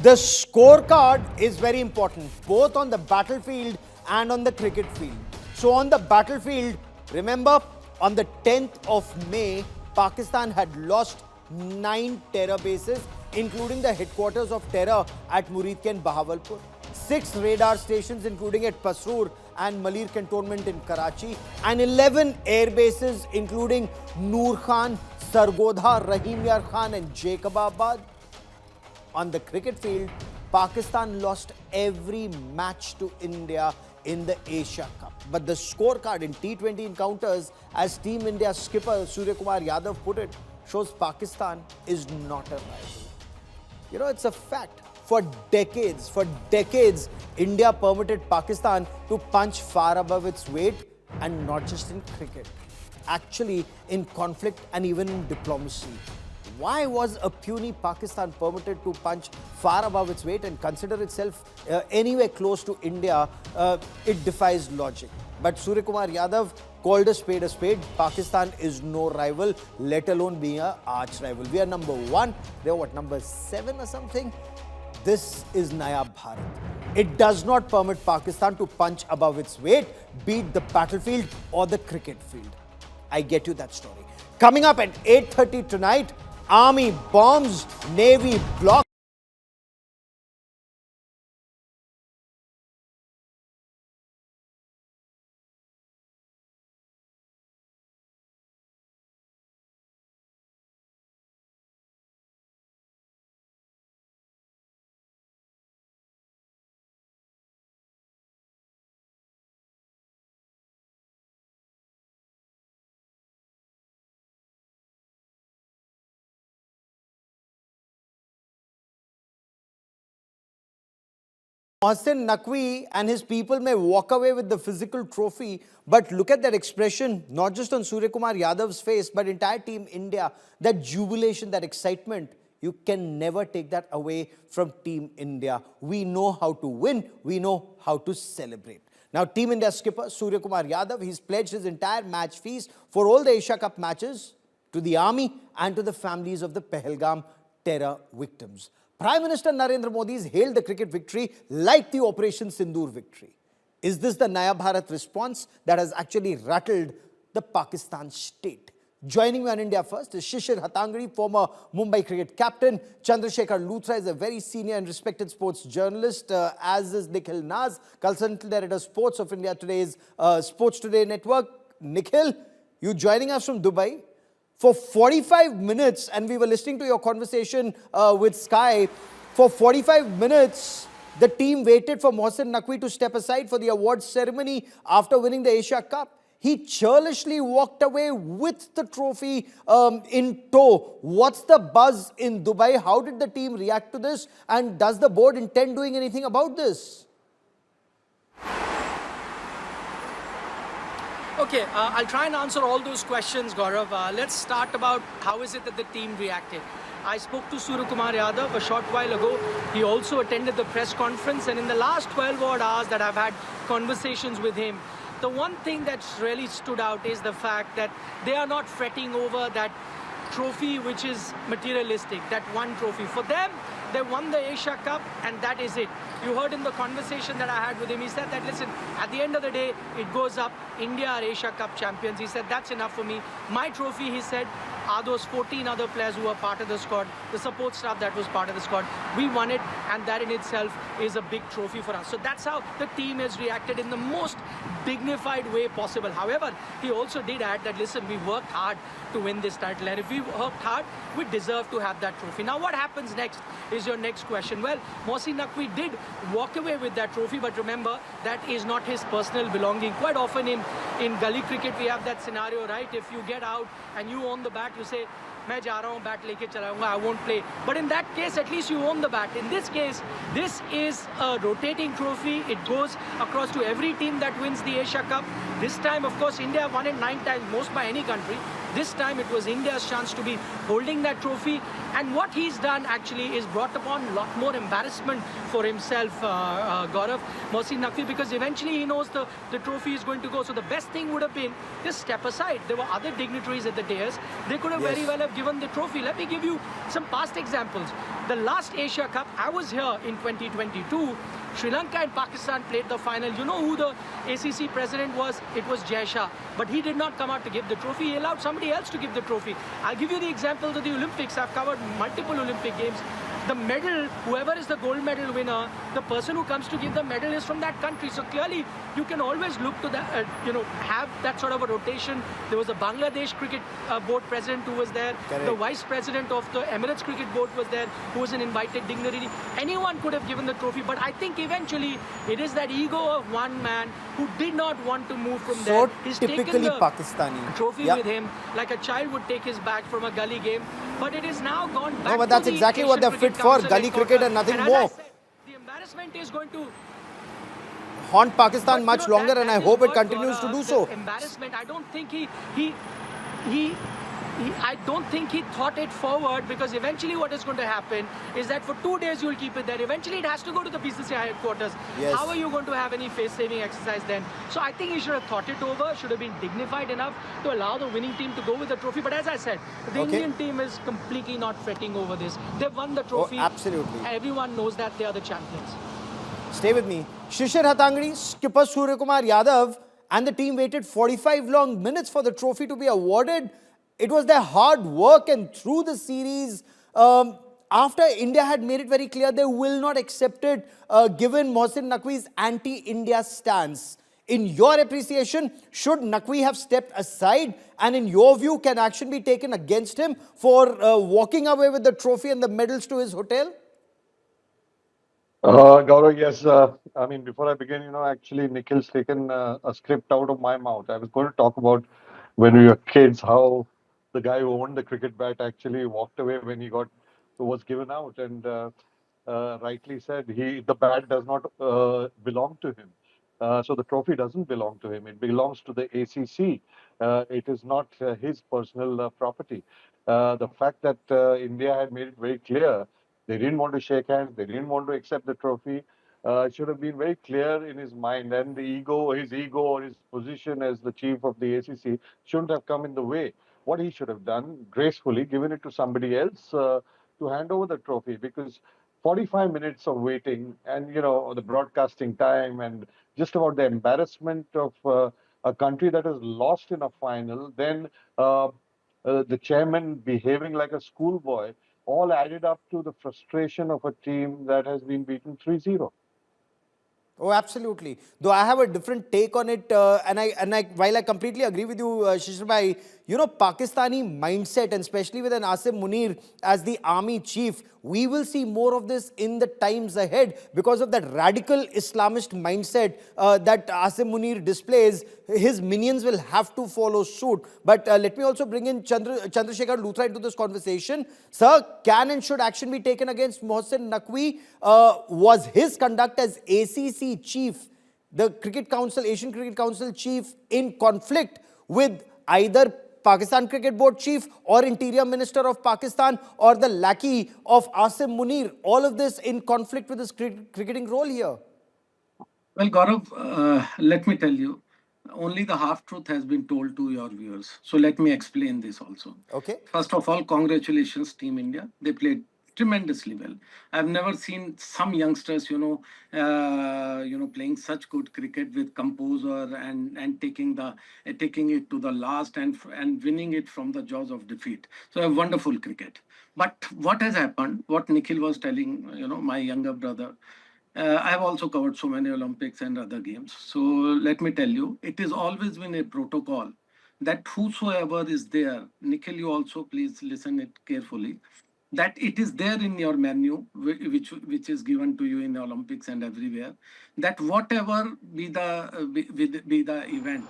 The scorecard is very important, both on the battlefield and on the cricket field. So on the battlefield, remember, on the 10th of May, Pakistan had lost 9 terror bases, including the headquarters of terror at Muridke and Bahawalpur, 6 radar stations, including at Pasroor and Malir cantonment in Karachi, and 11 air bases, including Noor Khan, Sargodha, Rahim Yar Khan, and Jacobabad. On the cricket field, Pakistan lost every match to India in the Asia Cup. But the scorecard in T20 encounters, as Team India skipper Surya Kumar Yadav put it, shows Pakistan is not a rival. You know, it's a fact. For decades, India permitted Pakistan to punch far above its weight, and not just in cricket, actually in conflict and even in diplomacy. Why was a puny Pakistan permitted to punch far above its weight and consider itself anywhere close to India? It defies logic. But Surya Kumar Yadav called a spade. Pakistan is no rival, let alone being an arch rival. We are number 1. They are what, number 7 or something? This is Naya Bharat. It does not permit Pakistan to punch above its weight, be it the battlefield or the cricket field. I get you that story. Coming up at 8:30 tonight, Army bombs, Navy blocks. Mohsin Naqvi and his people may walk away with the physical trophy, but look at that expression, not just on Surya Kumar Yadav's face, but entire Team India, that jubilation, that excitement. You can never take that away from Team India. We know how to win. We know how to celebrate. Now, Team India skipper Surya Kumar Yadav, he's pledged his entire match fees for all the Asia Cup matches to the army and to the families of the Pahalgam terror victims. Prime Minister Narendra Modi has hailed the cricket victory like the Operation Sindoor victory. Is this the Naya Bharat response that has actually rattled the Pakistan state? Joining me on India First is Shishir Hatangri, former Mumbai cricket captain. Chandrasekhar Luthra is a very senior and respected sports journalist, as is Nikhil Naz, consultant editor sports of India Today's Sports Today network. Nikhil, you joining us from Dubai. For 45 minutes, and we were listening to your conversation with Sky, for 45 minutes, the team waited for Mohsin Naqvi to step aside for the awards ceremony after winning the Asia Cup. He churlishly walked away with the trophy in tow. What's the buzz in Dubai? How did the team react to this? And does the board intend doing anything about this? Okay, I'll try and answer all those questions, Gaurav. Let's start about how is it that the team reacted. I spoke to Surya Kumar Yadav a short while ago. He also attended the press conference, and in the last 12 odd hours that I've had conversations with him, the one thing that's really stood out is the fact that they are not fretting over that trophy which is materialistic, that one trophy. For them, they won the Asia Cup and that is it. You heard in the conversation that I had with him, he said that, listen, at the end of the day, it goes up, India are Asia Cup champions. He said, that's enough for me. My trophy, he said, are those 14 other players who were part of the squad, the support staff that was part of the squad. We won it, and that in itself is a big trophy for us. So that's how the team has reacted in the most dignified way possible. However, he also did add that, listen, we worked hard to win this title, and if we worked hard, we deserve to have that trophy. Now, what happens next is your next question. Well, Mohsin Naqvi did walk away with that trophy, but remember, that is not his personal belonging. Quite often in gully cricket, we have that scenario, right? If you get out and you own the bat, you say, मैं जा रहा हूँ, bat लेके चला जाऊँगा, I won't play. But in that case, at least you own the bat. In this case, this is a rotating trophy. It goes across to every team that wins the Asia Cup. This time, of course, India won it 9 times, most by any country. This time it was India's chance to be holding that trophy. And what he's done actually is brought upon a lot more embarrassment for himself, Gaurav, Mohsin Naqvi, because eventually he knows the trophy is going to go. So the best thing would have been just step aside. There were other dignitaries at the dais. They could have very well have given the trophy. Let me give you some past examples. The last Asia Cup, I was here in 2022. Sri Lanka and Pakistan played the final. You know who the ACC president was? It was Jai Shah. But he did not come out to give the trophy. He allowed somebody else to give the trophy. I'll give you the example of the Olympics. I've covered multiple Olympic games. The medal, whoever is the gold medal winner, the person who comes to give the medal is from that country. So clearly, you can always look to that, have that sort of a rotation. There was a Bangladesh cricket board president who was there. Correct. The vice president of the Emirates cricket board was there, who was an invited dignitary. Anyone could have given the trophy, but I think eventually it is that ego of one man who did not want to move from there. He's typically taken the Pakistani trophy with him like a child would take his bag from a gully game. But it is now gone back No, but that's to the exactly what Asian they're Cricket fit for, Council gully cricket and nothing as more. I said, the embarrassment is going to Haunt Pakistan but, much longer, and I is hope it what, continues to do so. Embarrassment. I don't think I don't think he thought it forward, because eventually what is going to happen is that for 2 days you'll keep it there. Eventually it has to go to the BCCI headquarters. Yes. How are you going to have any face-saving exercise then? So I think he should have thought it over, should have been dignified enough to allow the winning team to go with the trophy. But as I said, the Indian team is completely not fretting over this. They've won the trophy. Oh, absolutely. Everyone knows that they are the champions. Stay with me. Shishir Hatangdi, skipper Surya Kumar Yadav, and the team waited 45 long minutes for the trophy to be awarded. It was their hard work, and through the series, after India had made it very clear they will not accept it, given Mohsin Naqvi's anti-India stance. In your appreciation, should Naqvi have stepped aside, and in your view, can action be taken against him for walking away with the trophy and the medals to his hotel? Gaurav, yes. I mean, before I begin, actually, Nikhil's taken a script out of my mouth. I was going to talk about when we were kids, how the guy who owned the cricket bat actually walked away when he was given out, and rightly said, the bat does not belong to him. So the trophy doesn't belong to him. It belongs to the ACC. It is not his personal property. The fact that India had made it very clear they didn't want to shake hands. They didn't want to accept the trophy. It should have been very clear in his mind, and his ego or his position as the chief of the ACC shouldn't have come in the way. What he should have done, gracefully given it to somebody else to hand over the trophy, because 45 minutes of waiting and, the broadcasting time and just about the embarrassment of a country that has lost in a final, then the chairman behaving like a schoolboy, all added up to the frustration of a team that has been beaten 3-0. Oh, absolutely. Though I have a different take on it, while I completely agree with you, Shishir bhai, Pakistani mindset, and especially with an Asim Munir as the army chief, we will see more of this in the times ahead because of that radical Islamist mindset that Asim Munir displays. His minions will have to follow suit. But let me also bring in Chandrasekhar Luthra into this conversation. Sir, can and should action be taken against Mohsin Naqvi? Was his conduct as ACC chief, the Asian Cricket Council chief, in conflict with either Pakistan Cricket Board chief or Interior Minister of Pakistan or the lackey of Asim Munir? All of this in conflict with his cricketing role here. Well, Gaurav, let me tell you, only the half truth has been told to your viewers. So let me explain this also. Okay. First of all, congratulations, Team India. They played tremendously well. I've never seen some youngsters, playing such good cricket with composure and taking it to the last and winning it from the jaws of defeat. So a wonderful cricket. But what has happened? What Nikhil was telling, my younger brother. I have also covered so many Olympics and other games. So let me tell you, it has always been a protocol that whosoever is there, Nikhil, you also please listen it carefully, that it is there in your menu, which is given to you in the Olympics and everywhere, that whatever be the event,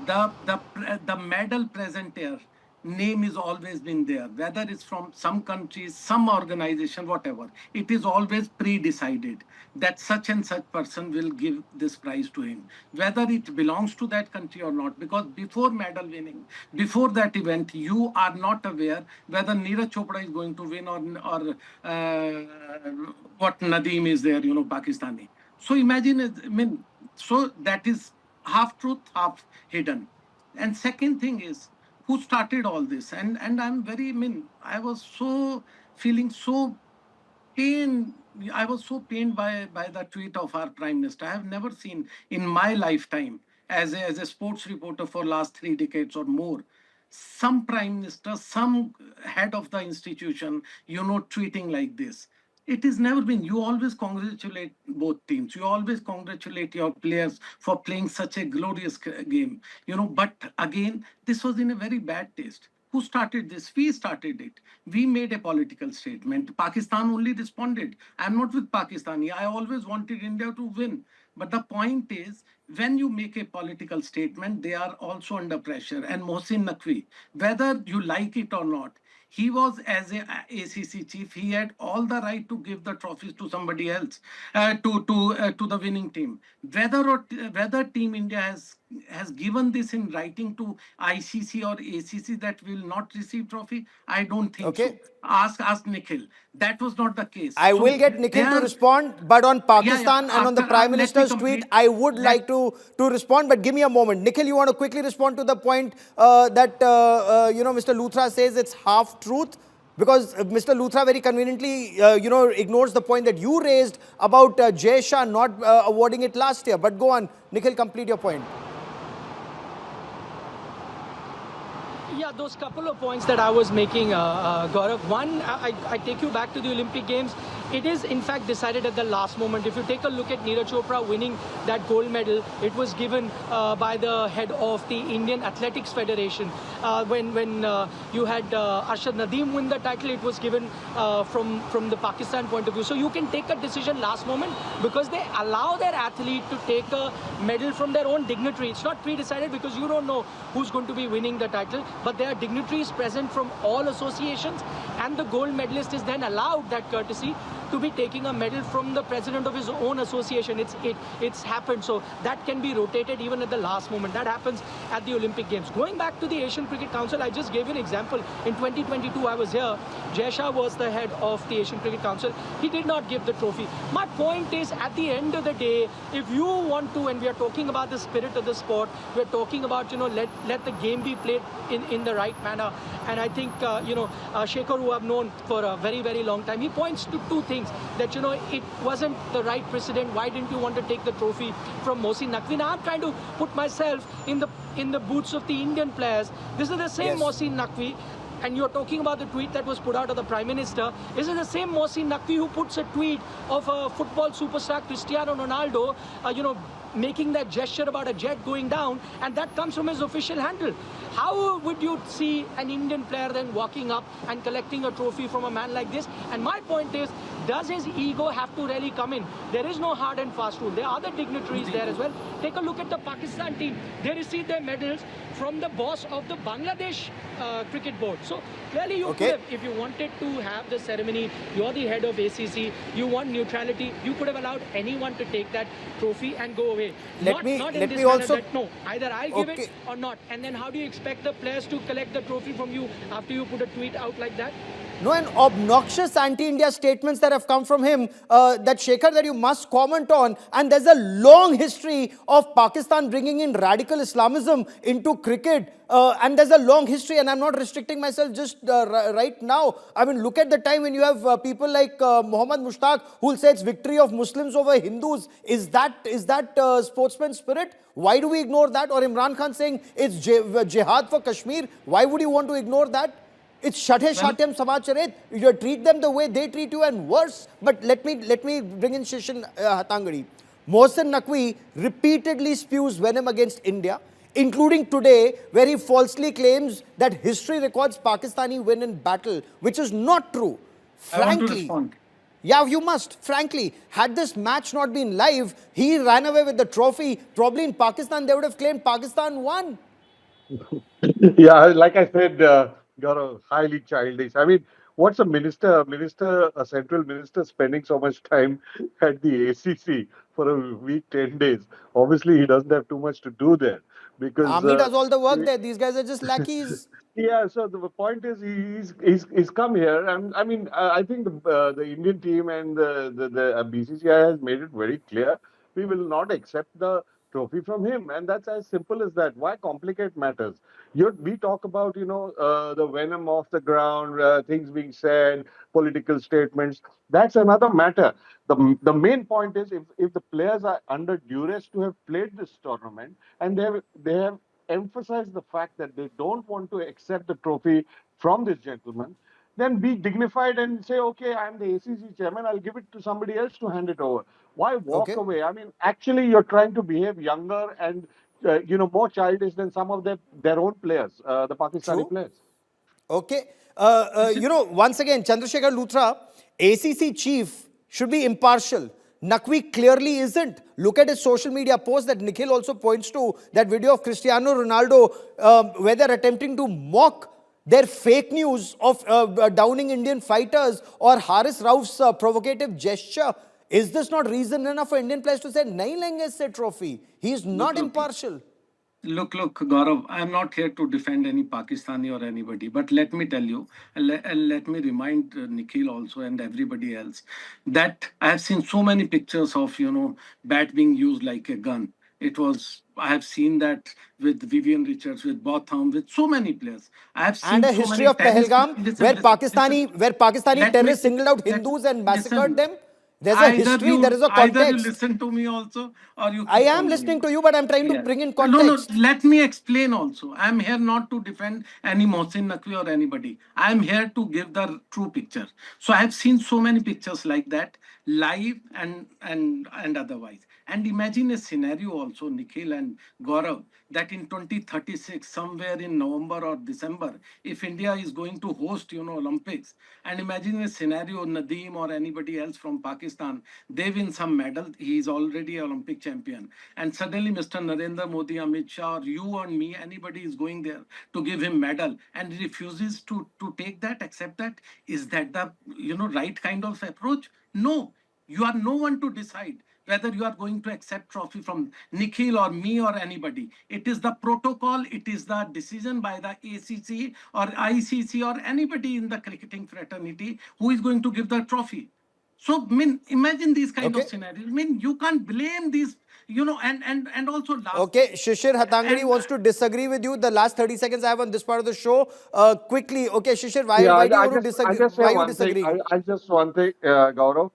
the medal presenter name is always been there, whether it's from some countries, some organization, whatever. It is always pre-decided that such and such person will give this prize to him, whether it belongs to that country or not. Because before medal winning, before that event, you are not aware whether Neeraj Chopra is going to win or what Nadeem is there, Pakistani. So imagine, I mean, so that is half truth, half hidden. And second thing is, who started all this? And I'm very, I mean, I was so feeling so pain. I was so pained by the tweet of our prime minister. I have never seen in my lifetime, as a sports reporter for last 3 decades or more, some prime minister, some head of the institution, tweeting like this. It has never been. You always congratulate both teams. You always congratulate your players for playing such a glorious game. But again, this was in a very bad taste. Who started this? We started it. We made a political statement. Pakistan only responded. I'm not with Pakistani. I always wanted India to win. But the point is, when you make a political statement, they are also under pressure. And Mohsin Naqvi, whether you like it or not, he was, as a ACC chief, he had all the right to give the trophies to somebody else, to the winning team. Whether Team India has given this in writing to ICC or ACC that will not receive trophy, I don't think so. Okay. Ask Nikhil. That was not the case. I will get Nikhil to respond, but on Pakistan and on the Prime Minister's tweet, I would like to respond, but give me a moment. Nikhil, you want to quickly respond to the point that, Mr. Luthra says it's half truth? Because Mr. Luthra very conveniently, ignores the point that you raised about Jay Shah not awarding it last year. But go on, Nikhil, complete your point. Yeah, those couple of points that I was making, Gaurav. One, I take you back to the Olympic Games. It is, in fact, decided at the last moment. If you take a look at Neeraj Chopra winning that gold medal, it was given by the head of the Indian Athletics Federation. When you had Arshad Nadeem win the title, it was given from the Pakistan point of view. So you can take a decision last moment because they allow their athlete to take a medal from their own dignitary. It's not pre-decided because you don't know who's going to be winning the title, but there are dignitaries present from all associations, and the gold medalist is then allowed that courtesy to be taking a medal from the president of his own association. It's happened. So that can be rotated even at the last moment. That happens at the Olympic Games. Going back to the Asian Cricket Council, I just gave you an example. In 2022, I was here. Jay Shah was the head of the Asian Cricket Council. He did not give the trophy. My point is, at the end of the day, if you want to, and we are talking about the spirit of the sport, we're talking about, let the game be played in the right manner. And I think, Shekhar, who I've known for a very, very long time, he points to two things. That, it wasn't the right precedent. Why didn't you want to take the trophy from Mohsin Naqvi? Now I'm trying to put myself in the boots of the Indian players. This is the same Mohsin Naqvi. And you're talking about the tweet that was put out of the Prime Minister. This is the same Mohsin Naqvi who puts a tweet of a football superstar Cristiano Ronaldo, making that gesture about a jet going down, and that comes from his official handle. How would you see an Indian player then walking up and collecting a trophy from a man like this? And my point is, does his ego have to really come in? There is no hard and fast rule. There are other dignitaries there as well. Take a look at the Pakistan team. They received their medals from the boss of the Bangladesh cricket board. So clearly you could have, if you wanted to have the ceremony, you're the head of ACC, you want neutrality, you could have allowed anyone to take that trophy and go away. Not in this manner that, no, either I'll give it or not. And then how do you expect the players to collect the trophy from you after you put a tweet out like that? No, and obnoxious anti-India statements that have come from him, that Shekhar, that you must comment on. And there's a long history of Pakistan bringing in radical Islamism into cricket. And there's a long history, and I'm not restricting myself just right now. I mean, look at the time when you have people like Muhammad Mushtaq, who will say it's victory of Muslims over Hindus. Is that sportsman spirit? Why do we ignore that? Or Imran Khan saying it's jihad for Kashmir. Why would you want to ignore that? It's Shathe Shatyam Samacharet. You treat them the way they treat you and worse. But let me bring in Shishan Hatangadi. Mohsin Naqvi repeatedly spews venom against India, including today, where he falsely claims that history records Pakistani win in battle, which is not true. Frankly, yeah, you must. Frankly, had this match not been live, he ran away with the trophy. Probably in Pakistan, they would have claimed Pakistan won. Yeah, like I said, Gaurav, highly childish. I mean, what's a central minister spending so much time at the ACC for a week, 10 days? Obviously, he doesn't have too much to do there because Army does all the work there. These guys are just lackeys. yeah, so the point is he's come here, and I mean I think the Indian team and the BCCI has made it very clear we will not accept the trophy from him, and that's as simple as that. Why complicate matters? We talk about the venom off the ground, things being said, political statements. That's another matter. The main point is if the players are under duress to have played this tournament, and they have emphasize the fact that they don't want to accept the trophy from this gentleman, then be dignified and say, okay, I'm the ACC chairman, I'll give it to somebody else to hand it over. Why walk Okay. away? I mean, actually, you're trying to behave younger and more childish than some of their own players, the Pakistani True. players. Okay. This is Once again, Chandrasekhar Luthra, ACC chief, should be impartial. Naqvi clearly isn't. Look at his social media post that Nikhil also points to, that video of Cristiano Ronaldo, where they're attempting to mock their fake news of downing Indian fighters, or Haris Rauf's provocative gesture. Is this not reason enough for Indian players to say, nahi lenge isse trophy? He is look, not look, impartial. look, Gaurav, I'm not here to defend any Pakistani or anybody, but let me tell you, and let me remind Nikhil also and everybody else that I have seen so many pictures of, bat being used like a gun. I have seen that with Vivian Richards, with Botham, with so many players. I have And seen a so history many of tennis. Pahalgam, Listen, listen, listen. Where Pakistani Let me, terrorists singled out let, Hindus and massacred listen. them. There's a history, there is a Either you context. listen to me also, or you I keep am on listening going. to you, but I'm trying to Yeah. bring in No, no, context. let me explain also. I'm here not to defend any Mohsin Naqvi or anybody. I'm here to give the true picture. So I've seen so many pictures like that, live and otherwise. And imagine a scenario also, Nikhil and Gaurav, that in 2036, somewhere in November or December, if India is going to host, Olympics, and imagine a scenario, Nadeem or anybody else from Pakistan, they win some medal. He is already an Olympic champion, and suddenly Mr. Narendra Modi, Amit Shah, or you and me, anybody is going there to give him medal, and he refuses to take that, accept that. Is that the right kind of approach? No, you are no one to decide whether you are going to accept trophy from Nikhil or me or anybody. It is the protocol, it is the decision by the ACC or ICC or anybody in the cricketing fraternity who is going to give the trophy. So, imagine these kind of Okay. scenarios. You can't blame these, and also last Okay, thing, Shishir Hatangari and wants to disagree with you. The last 30 seconds I have on this part of the show. Quickly, okay, Shishir, Yeah, why do you I want to just I disagree? just say Why are you one thing. disagreeing? I just one thing, Gaurav.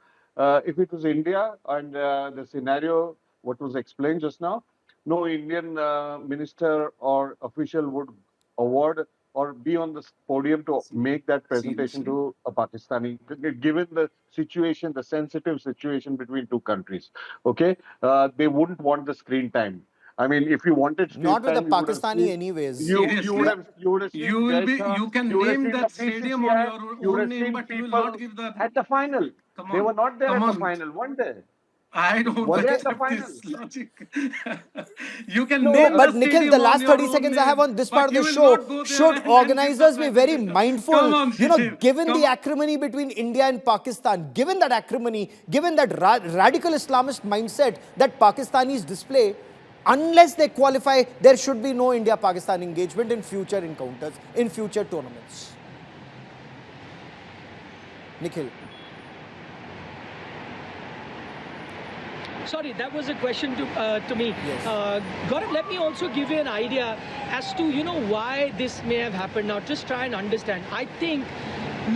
If it was India and the scenario what was explained just now, no Indian minister or official would award or be on the podium to make that presentation seriously. to a Pakistani, given the situation, the sensitive situation between two countries. Okay, they wouldn't want the screen time. I mean, if you wanted screen Not with the time, you would have Pakistani seen anyways. you would Seriously, have you would have seen Jai Shah, you can you would have name seen the that stadium on BCCI, your you would own have name, seen but you will not people give the. at the final. Come They on, were not there come at the on. final, weren't they? I don't Were they at Okay. the accept final? this logic. You can No, No, name the but Nikhil, the stadium on last your 30 own seconds I have name, on this part but of the you will show, not go there should and give the organizers be very presentation. Come mindful, on, Shishir. given the Come. acrimony between India and Pakistan, given that acrimony, given that radical Islamist mindset that Pakistanis display, unless they qualify, there should be no India-Pakistan engagement in future encounters, in future tournaments. Nikhil. Sorry, that was a question to me. Yes. Gaurav, let me also give you an idea as to why this may have happened. Now, just try and understand. I think,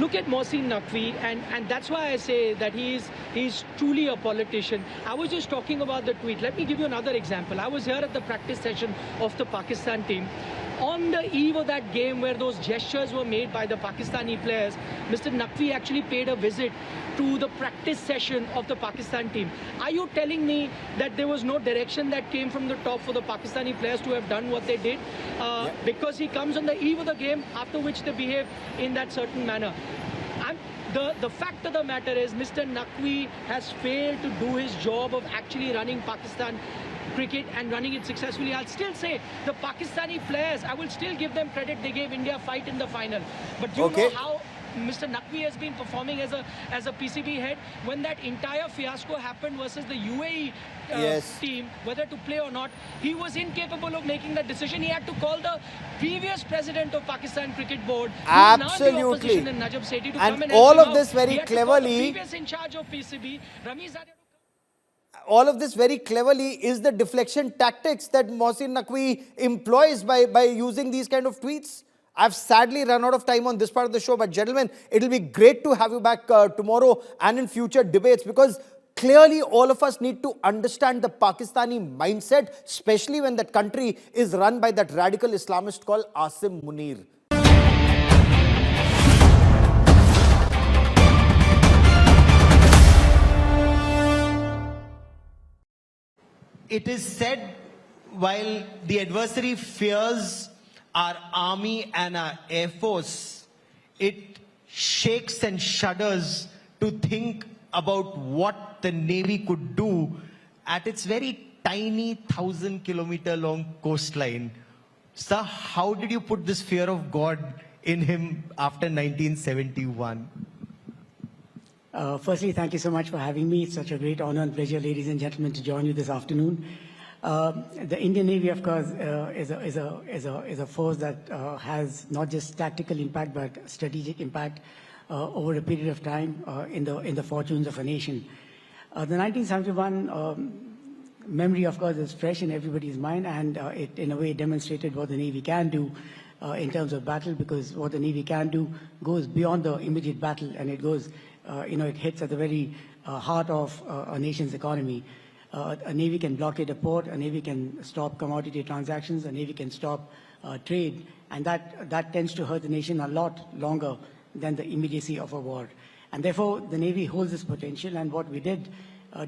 look at Mohsin Naqvi, and that's why I say that he's truly a politician. I was just talking about the tweet. Let me give you another example. I was here at the practice session of the Pakistan team. On the eve of that game where those gestures were made by the Pakistani players, Mr. Naqvi actually paid a visit to the practice session of the Pakistan team. Are you telling me that there was no direction that came from the top for the Pakistani players to have done what they did? Because he comes on the eve of the game, after which they behave in that certain manner. The fact of the matter is Mr. Naqvi has failed to do his job of actually running Pakistan cricket and running it successfully. I'll still say the Pakistani players, I will still give them credit. They gave India a fight in the final. But do you know how Mr. Naqvi has been performing as a PCB head? When that entire fiasco happened versus the UAE team, whether to play or not, he was incapable of making that decision. He had to call the previous president of Pakistan Cricket Board, absolutely, and Najib Sethi, to and come and all help of him this out. very He had cleverly. To call the previous in charge of PCB, Ramiz Zadeh. All of this very cleverly is the deflection tactics that Mohsin Naqvi employs by using these kind of tweets. I've sadly run out of time on this part of the show, but gentlemen, it'll be great to have you back tomorrow and in future debates, because clearly all of us need to understand the Pakistani mindset, especially when that country is run by that radical Islamist called Asim Munir. It is said, while the adversary fears our army and our air force, it shakes and shudders to think about what the Navy could do at its very tiny 1,000-kilometer long coastline. Sir, how did you put this fear of God in him after 1971? Firstly, thank you so much for having me. It's such a great honor and pleasure, ladies and gentlemen, to join you this afternoon. The Indian Navy, of course, is a force that has not just tactical impact but strategic impact over a period of time in the fortunes of a nation. The 1971 memory, of course, is fresh in everybody's mind, and it, in a way, demonstrated what the Navy can do in terms of battle, because what the Navy can do goes beyond the immediate battle, and it goes, it hits at the very heart of a nation's economy. A Navy can blockade a port, a Navy can stop commodity transactions, a Navy can stop trade, and that tends to hurt the nation a lot longer than the immediacy of a war. And therefore, the Navy holds this potential, and what we did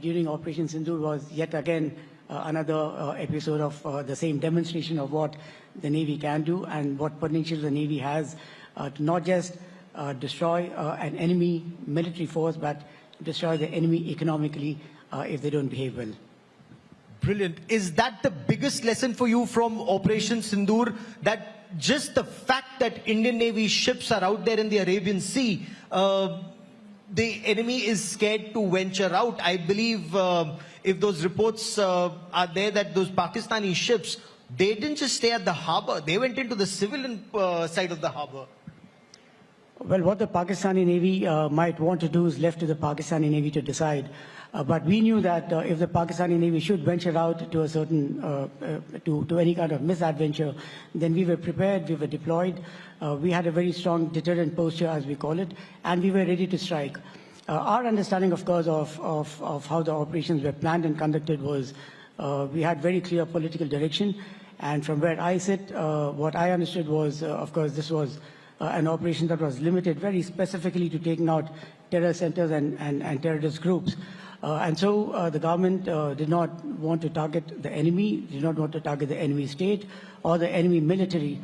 during Operation Sindoor was yet again another episode of the same demonstration of what the Navy can do and what potential the Navy has to not just destroy an enemy military force, but destroy the enemy economically if they don't behave well. Brilliant. Is that the biggest lesson for you from Operation Sindoor? That just the fact that Indian Navy ships are out there in the Arabian Sea, the enemy is scared to venture out. I believe if those reports are there that those Pakistani ships, they didn't just stay at the harbor, they went into the civilian side of the harbor. Well, what the Pakistani Navy might want to do is left to the Pakistani Navy to decide. But we knew that if the Pakistani Navy should venture out to a certain, to any kind of misadventure, then we were prepared, we were deployed, we had a very strong deterrent posture, as we call it, and we were ready to strike. Our understanding, of course, of how the operations were planned and conducted was we had very clear political direction, and from where I sit, what I understood was, of course, this was an operation that was limited very specifically to taking out terror centers and terrorist groups. And so the government did not want to target the enemy, did not want to target the enemy state or the enemy military.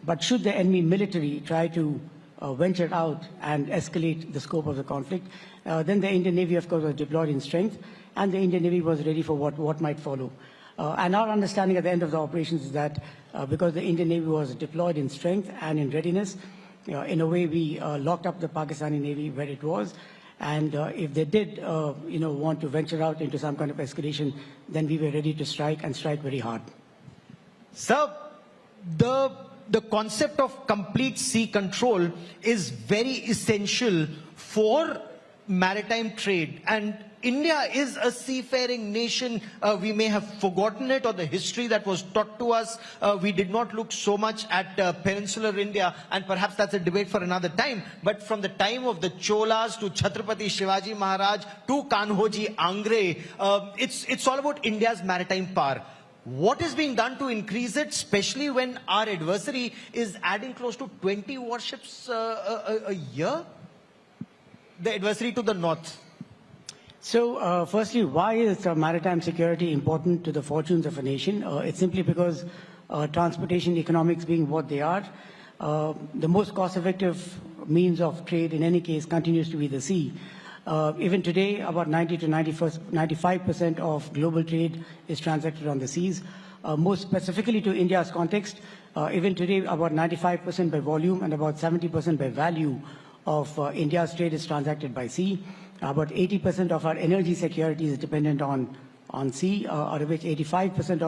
But should the enemy military try to venture out and escalate the scope of the conflict, then the Indian Navy, of course, was deployed in strength, and the Indian Navy was ready for what might follow. And our understanding at the end of the operations is that because the Indian Navy was deployed in strength and in readiness, in a way we locked up the Pakistani Navy where it was. And if they did, want to venture out into some kind of escalation, then we were ready to strike and strike very hard. Sir, the concept of complete sea control is very essential for maritime trade. And India is a seafaring nation. We may have forgotten it, or the history that was taught to us. We did not look so much at peninsular India, and perhaps that's a debate for another time. But from the time of the Cholas to Chhatrapati Shivaji Maharaj to Kanhoji Angre, it's all about India's maritime power. What is being done to increase it, especially when our adversary is adding close to 20 warships a year? The adversary to the north. So, firstly, why is maritime security important to the fortunes of a nation? It's simply because transportation economics being what they are, the most cost-effective means of trade in any case continues to be the sea. Even today, about 90 to 95% of global trade is transacted on the seas. More specifically to India's context, even today, about 95% by volume and about 70% by value of India's trade is transacted by sea. About 80% of our energy security is dependent on sea, out of which 85%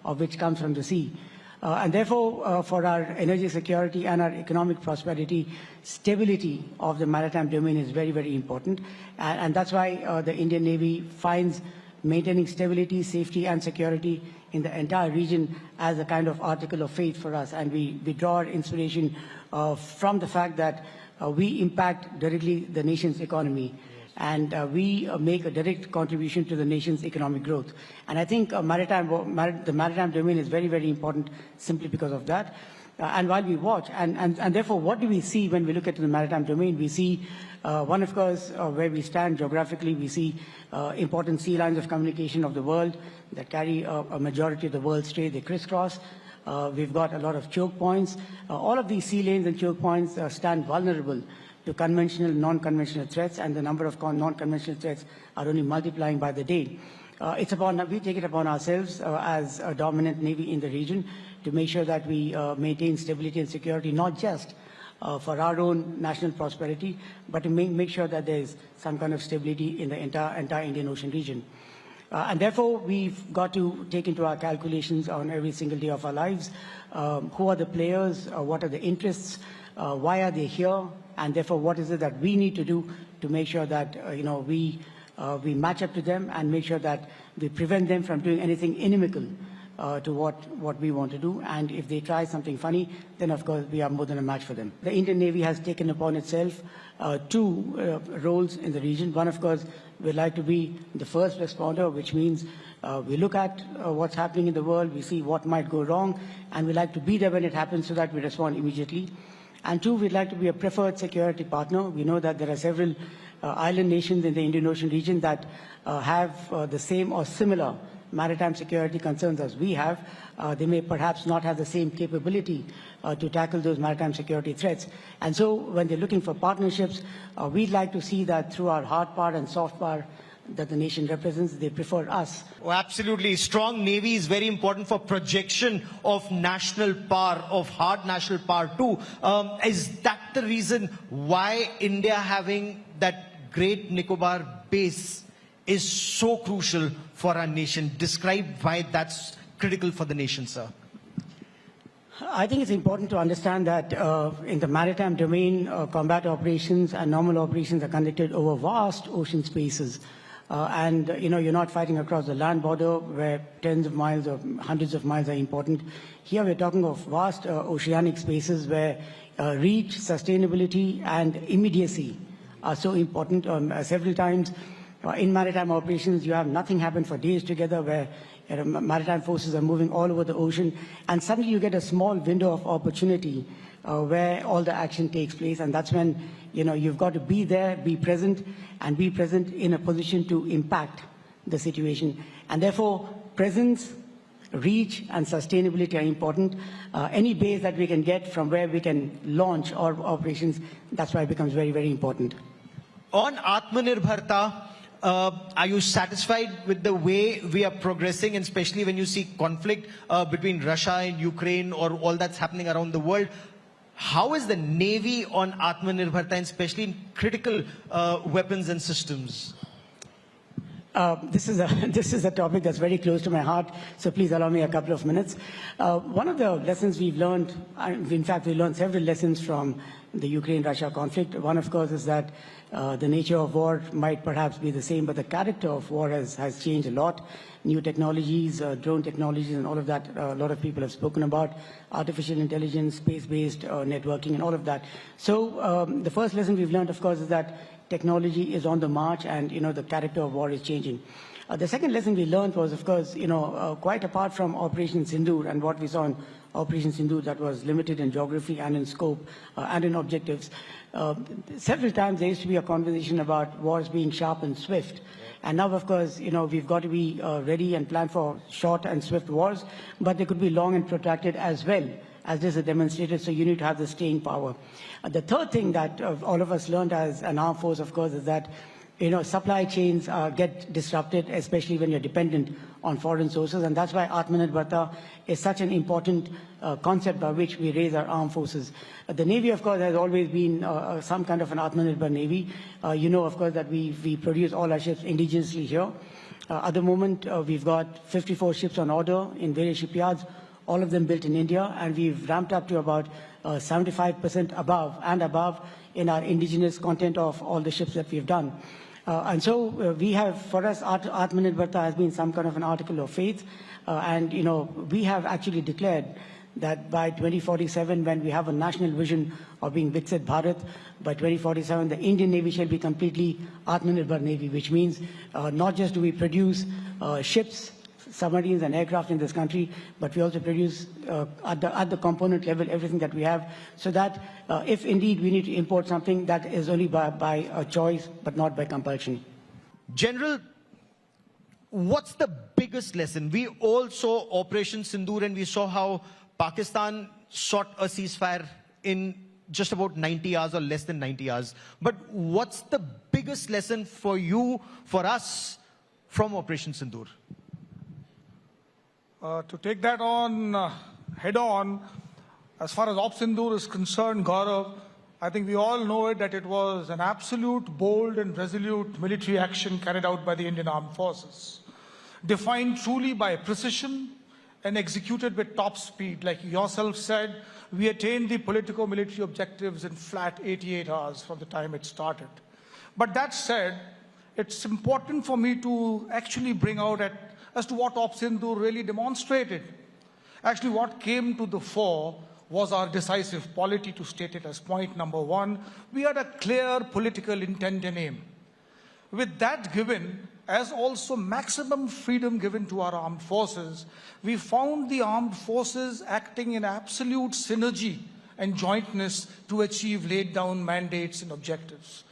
of which comes from the sea. And therefore, for our energy security and our economic prosperity, stability of the maritime domain is very, very important. And that's why the Indian Navy finds maintaining stability, safety, and security in the entire region as a kind of article of faith for us. And we draw our inspiration from the fact that we impact directly the nation's economy. And we make a direct contribution to the nation's economic growth. And I think the maritime domain is very, very important simply because of that. And while we watch, and therefore, what do we see when we look at the maritime domain? We see, one, of course, where we stand geographically, we see important sea lines of communication of the world that carry a majority of the world's trade. They crisscross. We've got a lot of choke points. All of these sea lanes and choke points stand vulnerable to conventional, non-conventional threats, and the number of non-conventional threats are only multiplying by the day. We take it upon ourselves as a dominant navy in the region to make sure that we maintain stability and security, not just for our own national prosperity, but to make sure that there's some kind of stability in the entire Indian Ocean region. And therefore, we've got to take into our calculations on every single day of our lives, who are the players, what are the interests, why are they here, and therefore what is it that we need to do to make sure that we match up to them and make sure that we prevent them from doing anything inimical to what we want to do. And if they try something funny, then of course we are more than a match for them. The Indian Navy has taken upon itself two roles in the region. One, of course, we'd like to be the first responder, which means we look at what's happening in the world, we see what might go wrong, and we like to be there when it happens so that we respond immediately. And two, we'd like to be a preferred security partner. We know that there are several island nations in the Indian Ocean region that have the same or similar maritime security concerns as we have. They may perhaps not have the same capability to tackle those maritime security threats. And so when they're looking for partnerships, we'd like to see that through our hard power and soft power that the nation represents, they prefer us. Oh, absolutely. Strong Navy is very important for projection of national power, of hard national power too. Is that the reason why India having that Great Nicobar base is so crucial for our nation? Describe why that's critical for the nation, sir. I think it's important to understand that in the maritime domain, combat operations and normal operations are conducted over vast ocean spaces. And you're not fighting across the land border where tens of miles or hundreds of miles are important. Here we're talking of vast oceanic spaces where reach, sustainability, and immediacy are so important. Several times in maritime operations, you have nothing happen for days together where maritime forces are moving all over the ocean, and suddenly you get a small window of opportunity where all the action takes place, and that's when you've got to be there, be present, and be present in a position to impact the situation. And therefore, presence, reach, and sustainability are important. Any base that we can get from where we can launch our operations, that's why it becomes very, very important. On Atmanirbharta, are you satisfied with the way we are progressing, and especially when you see conflict between Russia and Ukraine or all that's happening around the world? How is the Navy on Atmanirbharta, and especially in critical weapons and systems? This is a topic that's very close to my heart, so please allow me a couple of minutes. One of the lessons we've learned, in fact, we learned several lessons from the Ukraine-Russia conflict. One, of course, is that the nature of war might perhaps be the same, but the character of war has changed a lot. New technologies, drone technologies, and all of that, a lot of people have spoken about. Artificial intelligence, space-based networking, and all of that. So the first lesson we've learned, of course, is that technology is on the march, and the character of war is changing. The second lesson we learned was, of course, quite apart from Operation Sindoor and what we saw in Operation Sindoor, that was limited in geography and in scope and in objectives. Several times there used to be a conversation about wars being sharp and swift. And now, of course, we've got to be ready and plan for short and swift wars, but they could be long and protracted as well, as this is demonstrated, so you need to have the staying power. The third thing that all of us learned as an armed force, of course, is that supply chains get disrupted, especially when you're dependent on foreign sources. And that's why Atmanirbharta is such an important concept by which we raise our armed forces. The Navy, of course, has always been some kind of an Atmanirbhar Navy. Of course, that we produce all our ships indigenously here. At the moment, we've got 54 ships on order in various shipyards, all of them built in India, and we've ramped up to about 75% above in our indigenous content of all the ships that we've done. And so we have, for us, Atmanirbharta has been some kind of an article of faith. And we have actually declared that by 2047, when we have a national vision of being Viksit Bharat, by 2047, the Indian Navy shall be completely Atmanirbhar Navy, which means not just do we produce ships, submarines and aircraft in this country, but we also produce at the component level everything that we have, so that if indeed we need to import something, that is only by a choice, but not by compulsion. General, what's the biggest lesson? We all saw Operation Sindoor, and we saw how Pakistan sought a ceasefire in just about 90 hours or less than 90 hours. But what's the biggest lesson for you, for us, from Operation Sindoor? To take that on head on, as far as Op Sindoor is concerned, Gaurav, I think we all know it, that it was an absolute, bold and resolute military action carried out by the Indian Armed Forces, defined truly by precision and executed with top speed. Like yourself said, we attained the politico-military objectives in flat 88 hours from the time it started. But that said, it's important for me to actually bring out as to what Op Sindoor really demonstrated. Actually, what came to the fore was our decisive polity, to state it as point number one. We had a clear political intent and aim. With that given, as also maximum freedom given to our armed forces, we found the armed forces acting in absolute synergy and jointness to achieve laid down mandates and objectives.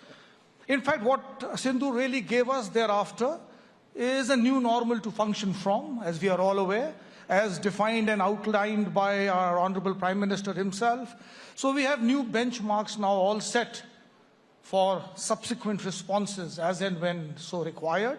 In fact, what Sindoor really gave us thereafter is a new normal to function from, as we are all aware, as defined and outlined by our Honorable Prime Minister himself. So we have new benchmarks now all set for subsequent responses as and when so required.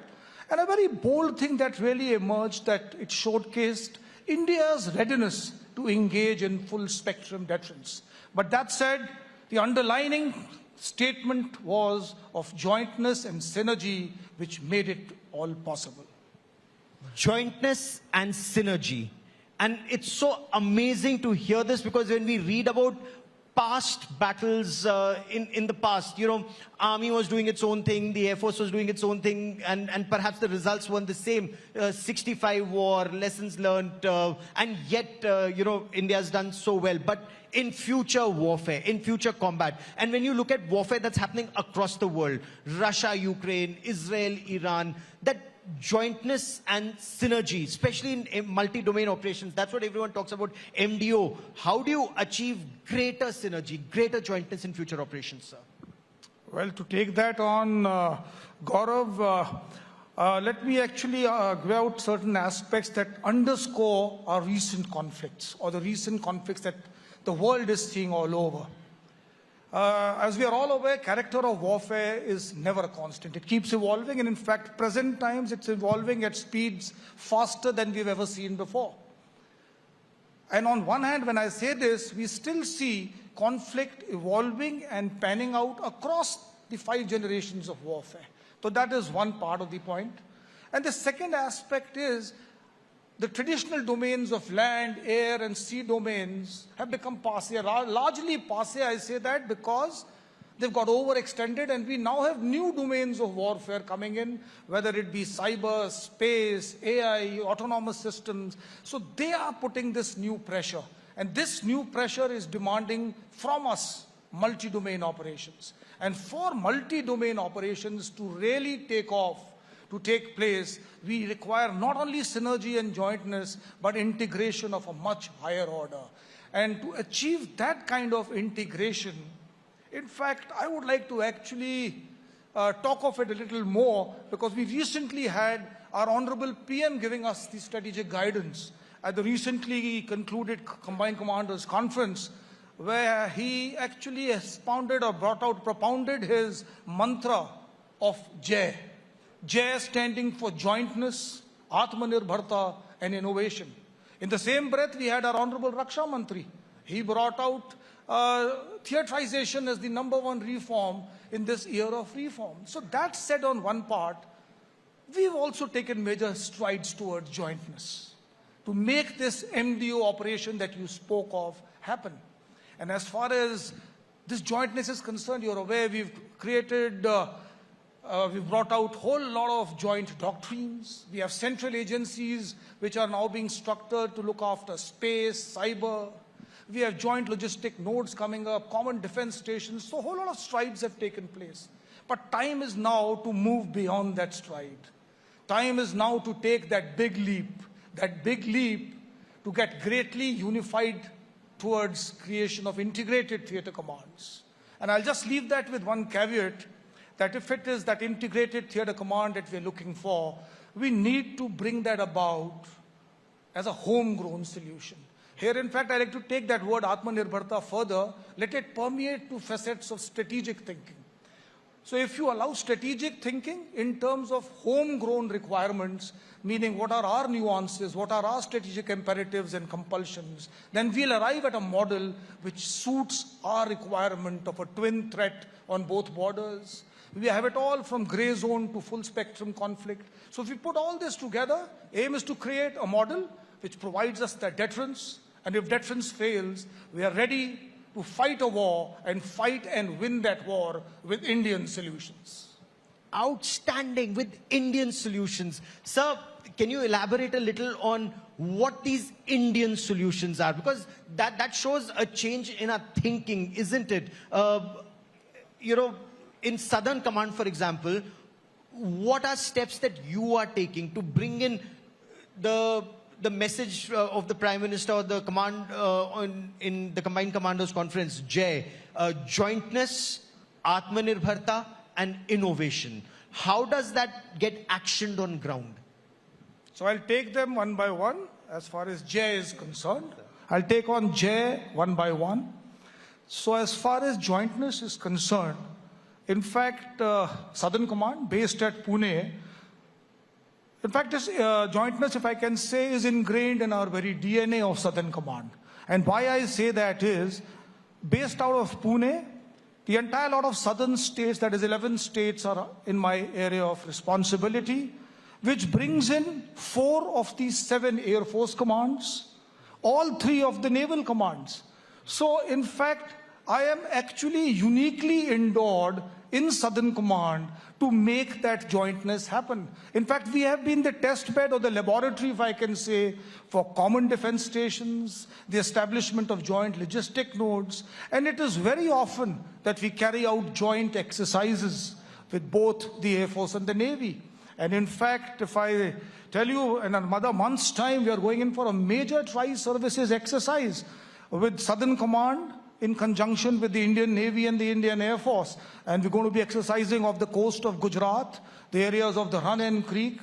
And a very bold thing that really emerged, that it showcased India's readiness to engage in full spectrum deterrence. But that said, the underlining statement was of jointness and synergy, which made it all possible. Jointness and synergy. And it's so amazing to hear this, because when we read about past battles in the past, Army was doing its own thing, the Air Force was doing its own thing, and perhaps the results weren't the same. 65 war, lessons learned, and yet, India's done so well. But in future warfare, in future combat, and when you look at warfare that's happening across the world, Russia, Ukraine, Israel, Iran, that jointness and synergy, especially in multi-domain operations, that's what everyone talks about, MDO. How do you achieve greater synergy, greater jointness in future operations, sir? Well, to take that on, Gaurav, let me actually give out certain aspects that underscore our recent conflicts, or the recent conflicts that the world is seeing all over. As we are all aware, character of warfare is never a constant. It keeps evolving, and in fact, present times, it's evolving at speeds faster than we've ever seen before. And on one hand, when I say this, we still see conflict evolving and panning out across the 5 generations of warfare. So that is one part of the point. And the second aspect is the traditional domains of land, air, and sea domains have become passé. Largely passé, I say that because they've got overextended, and we now have new domains of warfare coming in, whether it be cyber, space, AI, autonomous systems. So they are putting this new pressure. And this new pressure is demanding from us multi-domain operations. And for multi-domain operations to really take off, to take place, we require not only synergy and jointness, but integration of a much higher order. And to achieve that kind of integration, in fact, I would like to actually talk of it a little more, because we recently had our Honorable PM giving us the strategic guidance at the recently concluded Combined Commanders Conference, where he actually expounded or propounded his mantra of J. J standing for jointness, Atmanirbharta and innovation. In the same breath, we had our Honorable Raksha Mantri. He brought out theatrization as the #1 reform in this year of reform. So that said on one part, we've also taken major strides towards jointness to make this MDO operation that you spoke of happen. And as far as this jointness is concerned, you're aware we've created, we've brought out a whole lot of joint doctrines. We have central agencies which are now being structured to look after space, cyber. We have joint logistic nodes coming up, common defense stations. So a whole lot of strides have taken place. But time is now to move beyond that stride. Time is now to take that big leap to get greatly unified towards creation of integrated theater commands. And I'll just leave that with one caveat, that if it is that integrated theater command that we're looking for, we need to bring that about as a homegrown solution. Here, in fact, I like to take that word Atmanirbharta further, let it permeate to facets of strategic thinking. So if you allow strategic thinking in terms of homegrown requirements, meaning what are our nuances, what are our strategic imperatives and compulsions, then we'll arrive at a model which suits our requirement of a twin threat on both borders. We have it all from gray zone to full spectrum conflict. So if we put all this together, aim is to create a model which provides us that deterrence. And if deterrence fails, we are ready to fight a war and fight and win that war with Indian solutions. Outstanding, with Indian solutions. Sir, can you elaborate a little on what these Indian solutions are? Because that shows a change in our thinking, isn't it? You know, in Southern Command, for example, what are steps that you are taking to bring in the message of the Prime Minister or the command in the Combined Commanders Conference, Jai, jointness, Atmanirbharta and innovation? How does that get actioned on ground? So I'll take them one by one as far as Jai is concerned. I'll take on Jai one by one. So as far as jointness is concerned, in fact, Southern Command based at Pune, in fact, this jointness, if I can say, is ingrained in our very DNA of Southern Command. And why I say that is, based out of Pune, the entire lot of southern states, that is 11 states, are in my area of responsibility, which brings in 4 of these 7 Air Force commands, all 3 of the naval commands. So, in fact, I am actually uniquely endowed in Southern Command to make that jointness happen. In fact, we have been the test bed or the laboratory, if I can say, for common defense stations, the establishment of joint logistic nodes, and it is very often that we carry out joint exercises with both the Air Force and the Navy. And in fact, if I tell you in another month's time, we are going in for a major tri-services exercise with Southern Command, in conjunction with the Indian Navy and the Indian Air Force. And we're going to be exercising off the coast of Gujarat, the areas of the Run and Creek,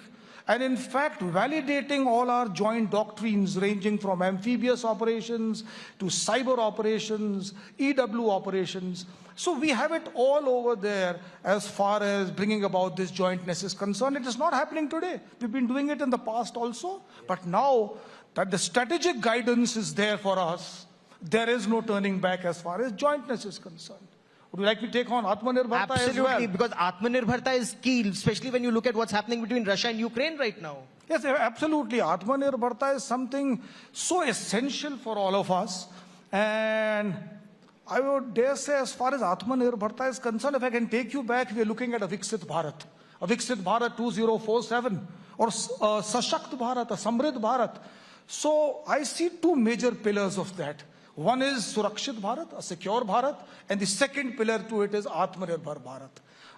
and in fact validating all our joint doctrines ranging from amphibious operations to cyber operations, EW operations. So we have it all over there as far as bringing about this jointness is concerned. It is not happening today. We've been doing it in the past also, but now that the strategic guidance is there for us, there is no turning back as far as jointness is concerned. Would you like to take on Atmanirbharta as well? Absolutely, because Atmanirbharta is key, especially when you look at what's happening between Russia and Ukraine right now. Yes, absolutely. Atmanirbharta is something so essential for all of us. And I would dare say, as far as Atmanirbharta is concerned, if I can take you back, we are looking at a Viksit Bharat 2047, or Sashakt Bharat, a Samrid Bharat. So I see 2 major pillars of that. One is Surakshit Bharat, a secure Bharat, and the second pillar to it is Atmanirbhar Bharat.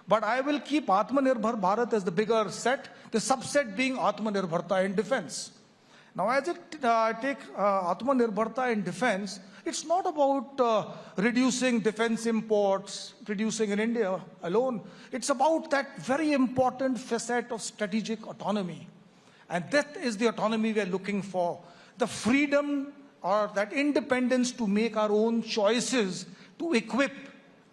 But I will keep Atmanirbhar Bharat as the bigger set, the subset being Atmanirbharta in defense. Now, as I take Atmanirbharta in defense, it's not about reducing defense imports, reducing in India alone. It's about that very important facet of strategic autonomy. And that is the autonomy we are looking for. The freedom or that independence to make our own choices, to equip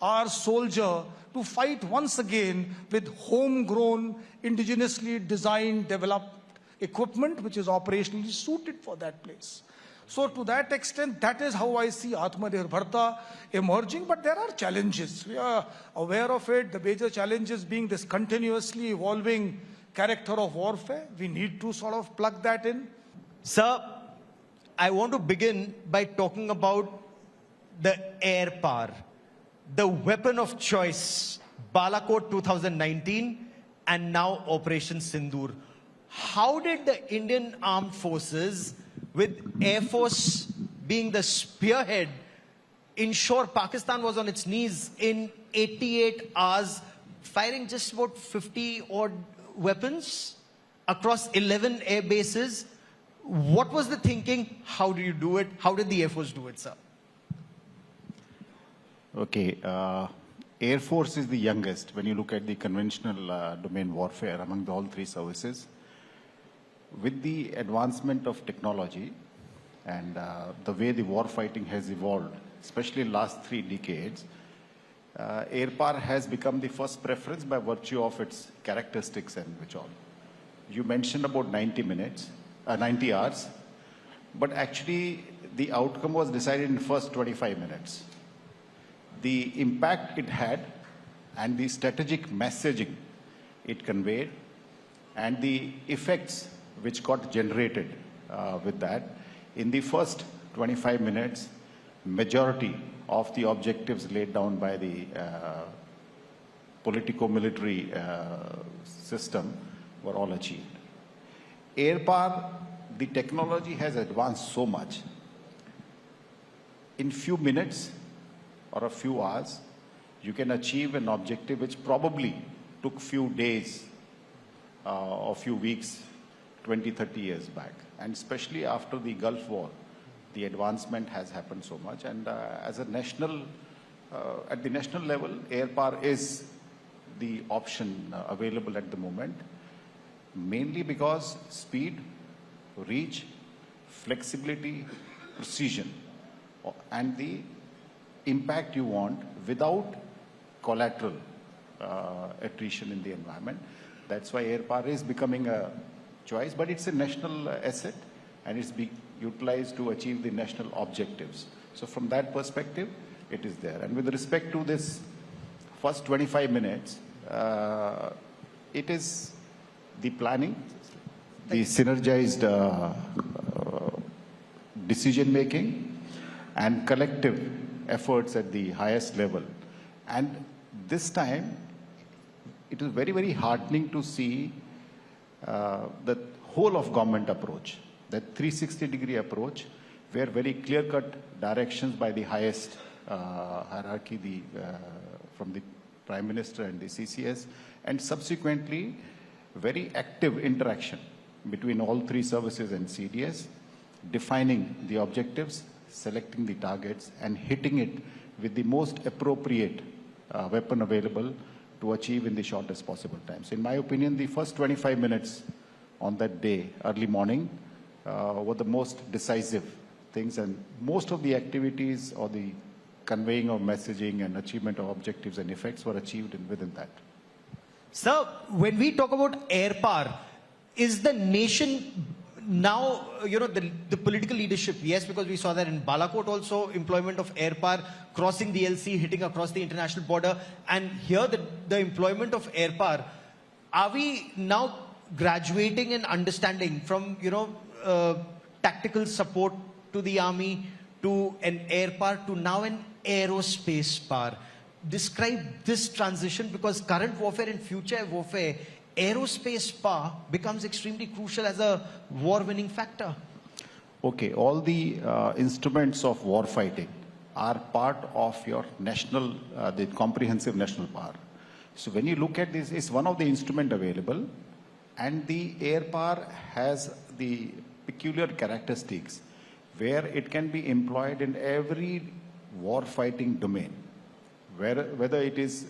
our soldier, to to fight once again with homegrown, indigenously designed, developed equipment which is operationally suited for that place. So to that extent, that is how I see Atmanirbharta emerging, but there are challenges. We are aware of it, the major challenges being this continuously evolving character of warfare. We need to sort of plug that in. Sir, I want to begin by talking about the air power, the weapon of choice, Balakot 2019, and now Operation Sindoor. How did the Indian Armed Forces, with Air Force being the spearhead, ensure Pakistan was on its knees in 88 hours, firing just about 50 odd weapons across 11 air bases? What was the thinking? How did you do it? How did the Air Force do it, sir? Okay, Air Force is the youngest when you look at the conventional domain warfare among all three services. With the advancement of technology and the way the war fighting has evolved, especially in the last 3 decades, air power has become the first preference by virtue of its characteristics and which all. You mentioned about 90 hours, but actually the outcome was decided in the first 25 minutes. The impact it had and the strategic messaging it conveyed and the effects which got generated with that. In the first 25 minutes, majority of the objectives laid down by the politico-military system were all achieved. Air power, the technology has advanced so much. In few minutes or a few hours, you can achieve an objective which probably took few days or few weeks 20, 30 years back. And especially after the Gulf War, the advancement has happened so much. And as a national, at the national level, air power is the option available at the moment, mainly because speed, reach, flexibility, precision, and the impact you want without collateral attrition in the environment. That's why air power is becoming a choice, but it's a national asset and it's being utilized to achieve the national objectives. So from that perspective, it is there. And with respect to this first 25 minutes, it is the planning, the synergized decision-making and collective efforts at the highest level. And this time, it is very, very heartening to see the whole of government approach, that 360-degree approach, where very clear-cut directions by the highest hierarchy, from the Prime Minister and the CCS, and subsequently very active interaction between all three services and CDS, defining the objectives, selecting the targets, and hitting it with the most appropriate weapon available to achieve in the shortest possible time. So in my opinion, the first 25 minutes on that day, early morning, were the most decisive things, and most of the activities or the conveying of messaging and achievement of objectives and effects were achieved within that. Sir, when we talk about air power, is the nation now, the political leadership, yes, because we saw that in Balakot also, employment of air power, crossing the LC, hitting across the international border, and here the employment of air power. Are we now graduating in understanding from, tactical support to the army, to an air power, to now an aerospace power? Describe this transition, because current warfare and future warfare, aerospace power becomes extremely crucial as a war-winning factor. Okay, all the instruments of war fighting are part of your national, the comprehensive national power. So when you look at this, it's one of the instruments available, and the air power has the peculiar characteristics where it can be employed in every war fighting domain, whether it is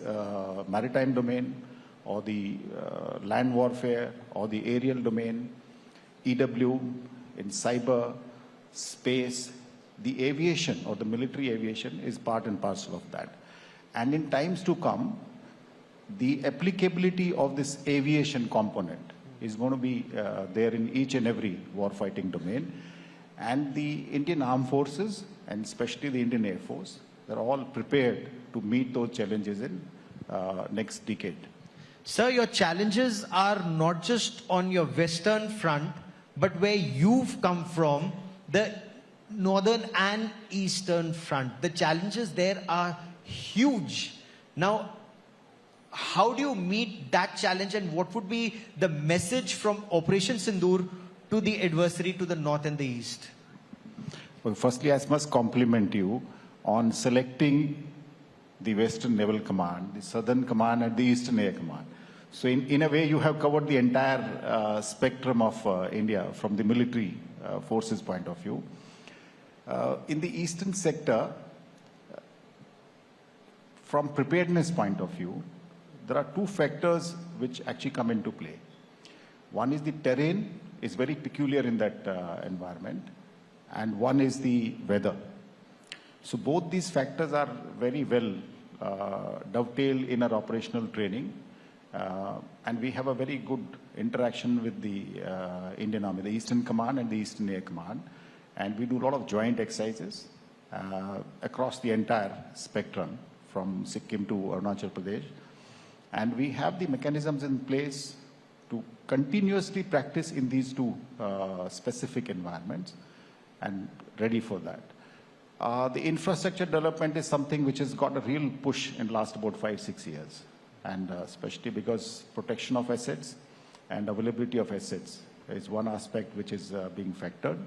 maritime domain, or the land warfare, or the aerial domain, EW, in cyber, space. The aviation or the military aviation is part and parcel of that. And in times to come, the applicability of this aviation component is going to be there in each and every warfighting domain. And the Indian Armed Forces, and especially the Indian Air Force, they're all prepared to meet those challenges in next decade. Sir, your challenges are not just on your western front, but where you've come from, the northern and eastern front. The challenges there are huge. Now, how do you meet that challenge, and what would be the message from Operation Sindoor to the adversary to the north and the east? Well, firstly, I must compliment you on selecting the Western Naval Command, the Southern Command, and the Eastern Air Command. So in a way, you have covered the entire spectrum of India from the military forces point of view. In the Eastern sector, from preparedness point of view, there are two factors which actually come into play. One is the terrain is very peculiar in that environment, and one is the weather. So both these factors are very well dovetailed in our operational training, and we have a very good interaction with the Indian Army, the Eastern Command and the Eastern Air Command, and we do a lot of joint exercises across the entire spectrum from Sikkim to Arunachal Pradesh, and we have the mechanisms in place to continuously practice in these two specific environments and ready for that. The infrastructure development is something which has got a real push in the last about 5-6 years, and especially because protection of assets and availability of assets is one aspect which is being factored.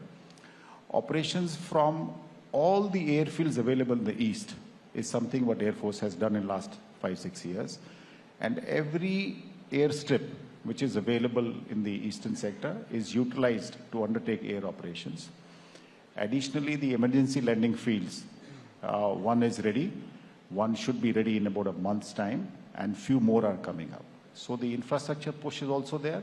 Operations from all the airfields available in the east is something what Air Force has done in the last 5-6 years, and every airstrip which is available in the eastern sector is utilized to undertake air operations. Additionally, the emergency landing fields, one is ready, one should be ready in about a month's time, and few more are coming up. So the infrastructure push is also there,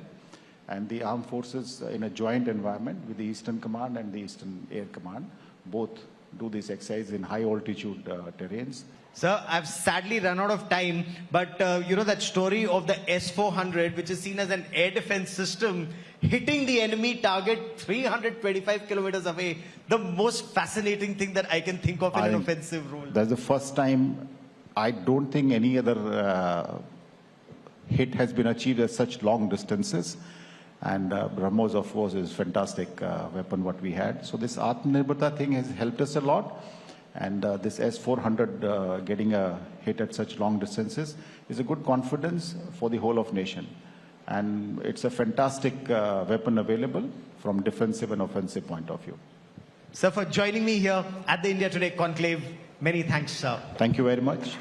and the armed forces in a joint environment with the Eastern Command and the Eastern Air Command both do this exercise in high altitude terrains. Sir, I've sadly run out of time, but you know that story of the S-400, which is seen as an air defense system, hitting the enemy target 325 kilometers away, the most fascinating thing that I can think of in an offensive role. That's the first time. I don't think any other hit has been achieved at such long distances. And BrahMos, of course, is a fantastic weapon what we had. So this Atmanirbharta thing has helped us a lot. And this S-400 getting a hit at such long distances is a good confidence for the whole of nation. And it's a fantastic weapon available from defensive and offensive point of view. Sir, for joining me here at the India Today Conclave, many thanks, sir. Thank you very much.